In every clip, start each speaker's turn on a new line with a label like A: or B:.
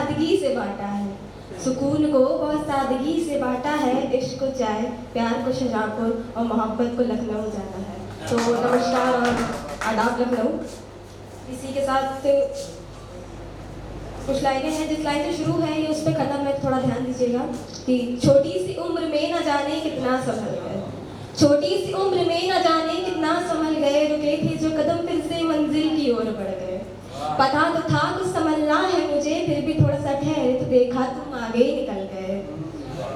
A: सादगी से बांटा है, सुकून को बहुत सादगी से बांटा है। इश्क को चाय, प्यार को शाहजहाँपुर और मोहब्बत को लखनऊ जाना है। तो नमस्कार और आदाब लखनऊ। इसी के साथ कुछ लाइनें हैं, जिस लाइन से शुरू है ये उस पर ख़त्म है, थोड़ा ध्यान दीजिएगा कि छोटी सी उम्र में न जाने कितना संभल गए, छोटी सी उम्र में न जाने कितना संभल गए, रुके थे जो कदम फिर से मंजिल की ओर बढ़ गए। पता तो था कुछ संभलना है मुझे, फिर भी थोड़ा सा ठहरे तो देखा तुम आगे ही निकल गए।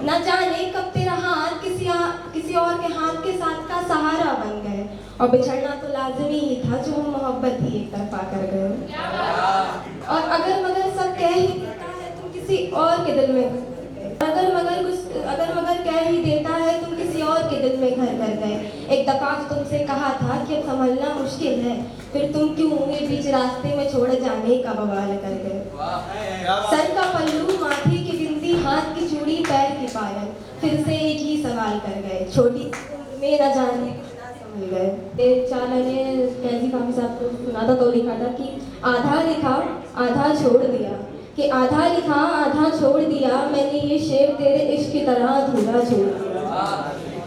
A: न जाने कब तेरा हाथ किसी और के हाथ के साथ का सहारा बन गए, और बिछड़ना तो लाजमी ही था जो हम मोहब्बत ही एक तरफा कर गए। और अगर मगर सब कह ही देता है तुम किसी और के दिल में, अगर मगर कह ही देता है तुम किसी और के दिल में घर कर गए। एक दफा तो तुमसे कहा था कि अब संभलना मुश्किल है, फिर तुम क्यों हुए बीच रास्ते में छोड़ जाने का बवाल कर गए। सर का पल्लू, माथे की बिंदी, हाथ की चूड़ी, पैर की पायल, फिर से एक ही सवाल कर गए, छोटी उम्र में न जाने कितना संभल गए। चाला ने कैदी कामी साहब को सुना था तो लिखा था कि आधा लिखा आधा छोड़ दिया, कि आधा लिखा आधा छोड़ दिया, मैंने ये शेर तेरे इश्क की तरह अधूरा छोड़ दिया।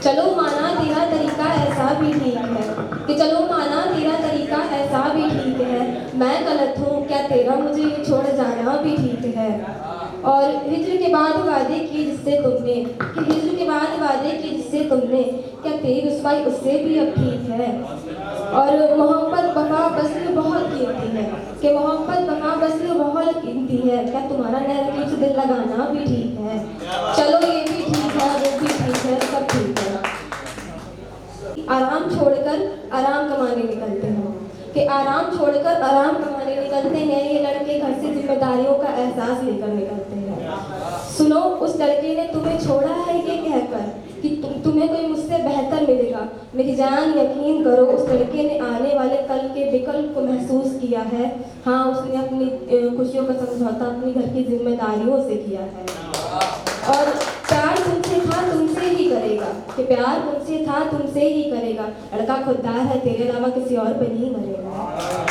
A: चलो माना तेरा तरीका ऐसा भी ठीक है, कि चलो माना तेरा तरीका ऐसा भी ठीक है, मैं गलत हूँ क्या तेरा मुझे छोड़ जाना भी ठीक है। और हिज्र के बाद वादे किए जिससे तुमने, कि हिज्र के बाद वादे किए जिससे तुमने, क्या तेरी रुसवाई उससे भी अब ठीक है। और मोहब्बत वफा बस्ल बहुत कीमती है, कि मोहब्बत वफा बस्ल बहुत कीमती है, क्या तुम्हारा नहर से दिल लगाना भी ठीक है। चलो ये भी ठीक है, वो भी ठीक है, सब ठीक है। आराम छोड़कर आराम कमाने निकलते हो, कि आराम छोड़कर आराम कमाने निकलते हैं ये लड़के, घर से जिम्मेदारियों का एहसास लेकर निकलते हैं। सुनो उस लड़के ने तुम्हें छोड़ा है ये कहकर कि तुम्हें कोई मुझसे बेहतर मिलेगा, मेरी जान यकीन करो उस लड़के ने आने वाले कल के विकल्प को महसूस किया है। हाँ, उसने अपनी खुशियों का समझौता अपनी घर की जिम्मेदारियों से किया है। और प्यार तुमसे था तुमसे ही करेगा, कि प्यार तुमसे था तुमसे ही करेगा, लड़का खुददार है तेरे अलावा किसी और पे नहीं मरेगा।